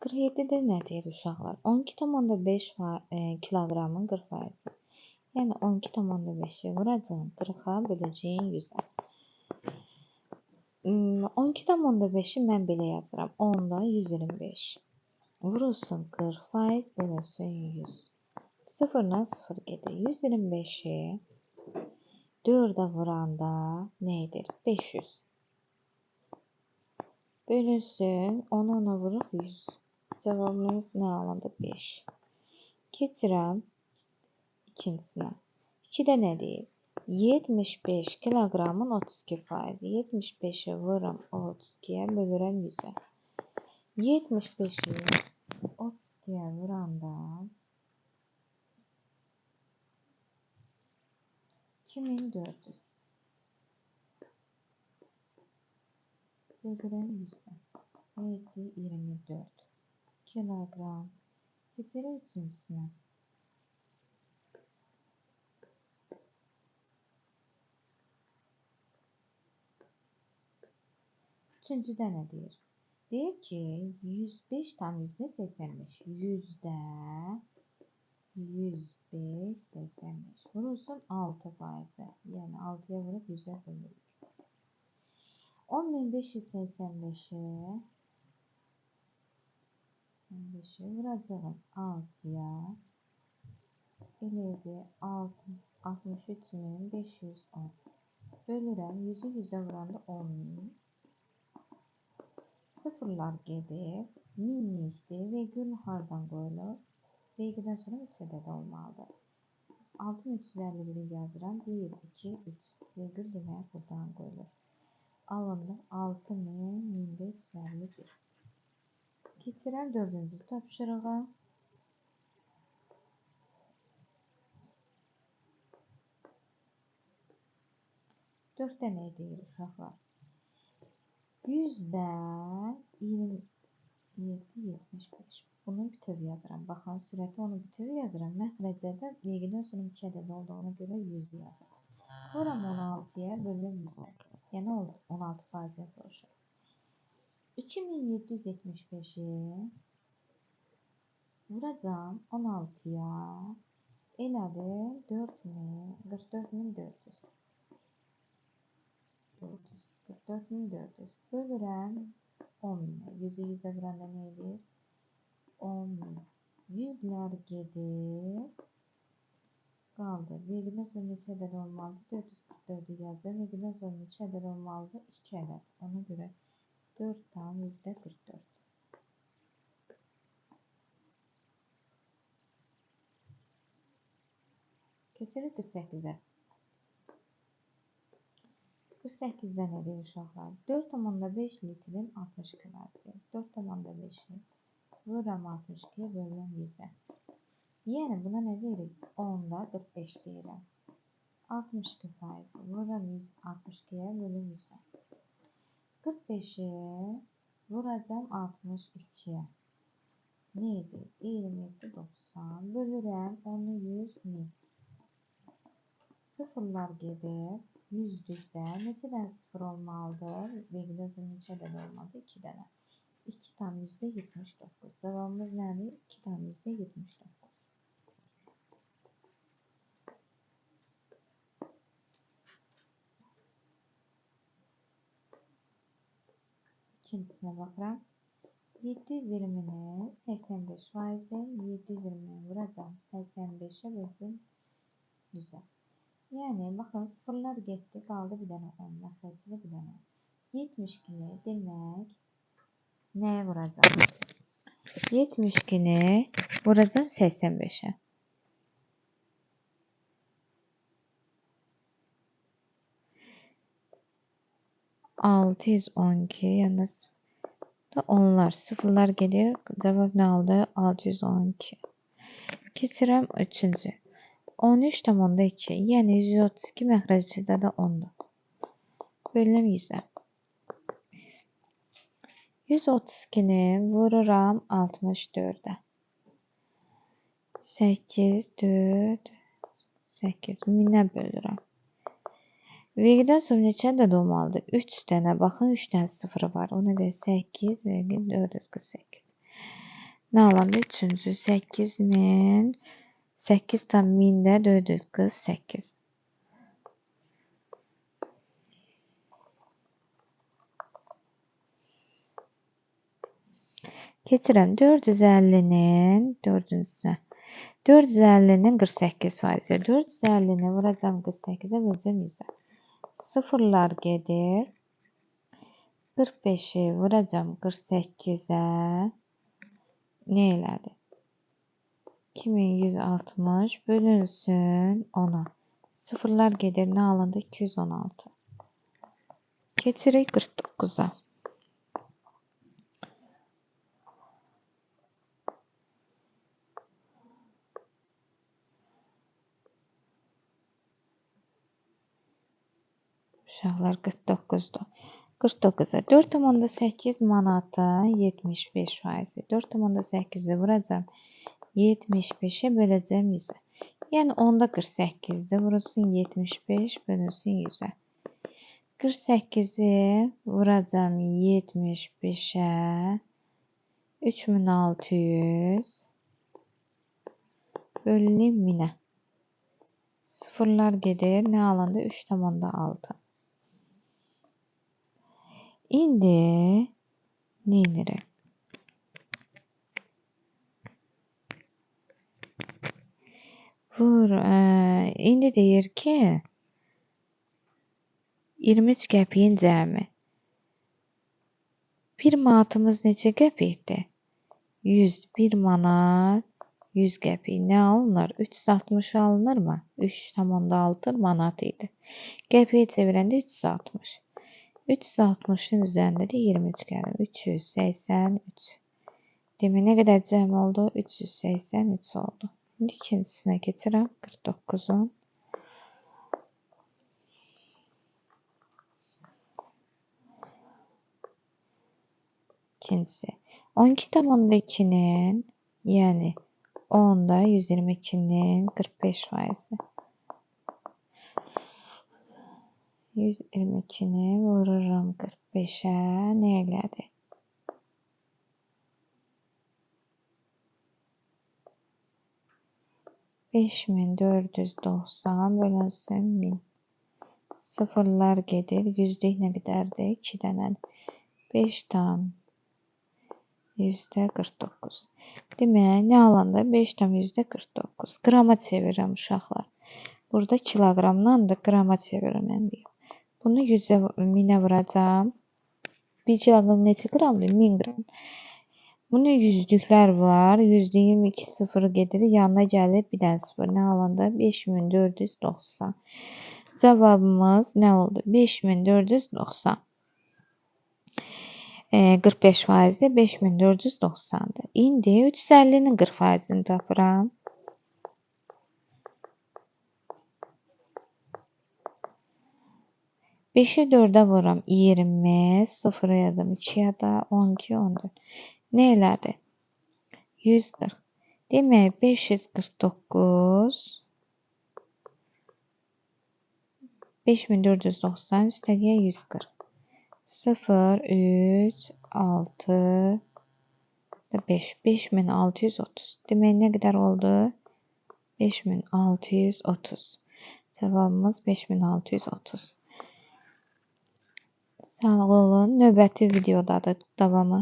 47-də nə deyir uşaqlar? 12,5 kiloqramın 40%. Yəni 12,5-i vuracağım 40-a böləcəyim 100-ə. 12,5-i mən belə yazıram. 10-da 125. Vurulsun 40% bölünsün 100. 0-dan 0 gedir. 125-i 4-ə vuranda nə edir? 500. Bölünsün 10-u 10-a vuruq 100. Cavabımız nə alındı? 5. Keçirəm ikincisinə. 2-də nə deyir? 75 kiloqramın 32%. 75-i vururam 32-yə bölürəm 100-ə. 75-i 32-yə vuranda 2400 bölürəm 100-ə. 24 kiloqram. Keçirik üçüncüsünə. Üçüncüdə nə deyir? Deyir ki, 105 tam %85. 105 vurulsun 6%. Yəni 6-ya vurub 100-ə bölürük. 10.585-i vuracağım 6-ya. Eləyəcək 63.510. Bölürəm 100-ü 100-ə vuranda 10.000. Sıfırlar gedir. Minlikdir. Vergül hardan qoyulur? Vergüldən sonra 3 ədəd olmalıdır. 6351-i yazıram. 1, 2, 3. Vergül demək buradan qoyulur. Alındı 60.551. Keçirəm dördüncü tapşırığa. 4-də nə deyir uşaqlar? 100-dən 27.75. Bunu bütöv yazıram. Baxın, sürəti onu bütöv yazıram. Məxrəcədə vergüldən sonra 2 ədəd olduğuna görə 100 yazıram. Vuram 16-ya bölüm 100-ə. Yəni 16%-dən soruşur. 2775-i vuracağım 16-ya. Elədi 44.400. 44.400. Bölürəm 10.000. 100-ü 100-ə vuranda nə edir? 10.000. 100-lər gedir. Qaldı. Vergüldən sonra neçə ədəd olmalıdır? 444-ü yazdım. Vergüldən sonra neçə ədəd olmalıdır? 2 ədəd. Ona görə 4 tam %44. Keçirik 48-ə. 48-də nə deyir uşaqlar? 4,5 litrin 60 km. 4,5-i vururam 62-yə bölürəm 100-ə. Yəni buna nə deyirik? 10-da 45 deyirəm. 62% vururam 62-yə bölürəm 100-ə. 45-i vuracam 62-yə. Nə edir? 27.90 bölürəm 10-u 100.000. Sıfırlar gedir. 100 düzdə. Neçə dənə sıfır olmalıdır? Vergüldən sonra neçə ədəd olmalıdır? 2 dənə. 2 tam %79. Cavabımız nədir? 2 tam %79. İkincisinə baxıram. 720-ni 85%-dən 720-ni vuracam 85-ə bölsün 100-ə. Yəni, baxın, sıfırlar getdi, qaldı bir dənə 10, məxrəcdə bir dənə. 72-ni demək, nəyə vuracam? 72-ni vuracam 85-ə. 612, yəni onlar, sıfırlar gedir, cavab nə aldı? 612. Keçirəm üçüncü. 13,2, yəni 132 məxrəcdə də 10-dur. Bölünəm 100-ə. 132-ni vururam 64-ə. 8, 4, 8, 1000-ə bölürəm. Vergüldən sonra neçə ədəd olmalıdır? 3 dənə, baxın 3 dənə sıfırı var. Ona görə 8, vergül 448. Nə alanda 3-cü 8000 8 tam 1000-də 448. Keçirəm 450-nin 4-cüsünə. 450-nin 48%. 450-ni vuracam 48-ə, vuracam 100-ə. Sıfırlar gedir. 45-i vuracam 48-ə. Nə elədi? 2160 bölünsün 10-a. Sıfırlar gedir. Nə alındı? 216. Keçirik 49-a. Uşaqlar 49'dur. 49'a 4,8 manata 75%. 4,8'i vuracam 75'e böləcəm 100'ə. Yəni onda 48'də vurulsun 75 bölünsün 100'ə. 48'i vuracam 75'e 3600 bölünüm 1000'ə. Sıfırlar gedir. Nə alanda? 3,6. İndi nə edirəm? İndi deyir ki 23 qəpiyin cəmi. 1 manatımız neçə qəpikdir? 101 manat 100 qəpik. Nə alınır? 360 alınırmı? 3,6 manat idi. Qəpiyə çevirəndə 360. 360'ın üzərində də 23 gəlir. 383. Demək nə qədər cəm oldu? 383 oldu. İndi ikincisine keçirəm. 49'un. İkincisi. 12,2'nin yani 10'da 122'nin 45%. 122'ni vururum 45'e. Ne elədi? 5490 bölünsün 1000. Sıfırlar gedir. Yüzlük nə qədərdir? 2 dənə. 5 tam %49. Demək, nə alanda? 5 tam %49. Qrama çevirirəm uşaqlar. Burada kiloqramdan da qrama çevirirəm. Bunu 100'ə, 1000'ə vuracam. 1 kiloqram neçə qramdır? 1000 qram. Bunun yüzlüklər var. Yüzlüyün 2 sıfırı gedir. Yanına gəlir bir dənə sıfır. Nə alanda? 5490. Cavabımız nə oldu? 5490. 45%, 5490'dır. İndi 350'nin 40%'ni tapıram. Beşi 4'ə vuram 20, 0'a yazım 2'ya da 12, 14. Ne elədi? 140. Demək 549 5490 üstəgəyə 140. 0, 3, 6, 5, 5630. Demək nə qədər oldu? 5630. Cavabımız 5630. Sağ olun. Növbəti videodadır davamı.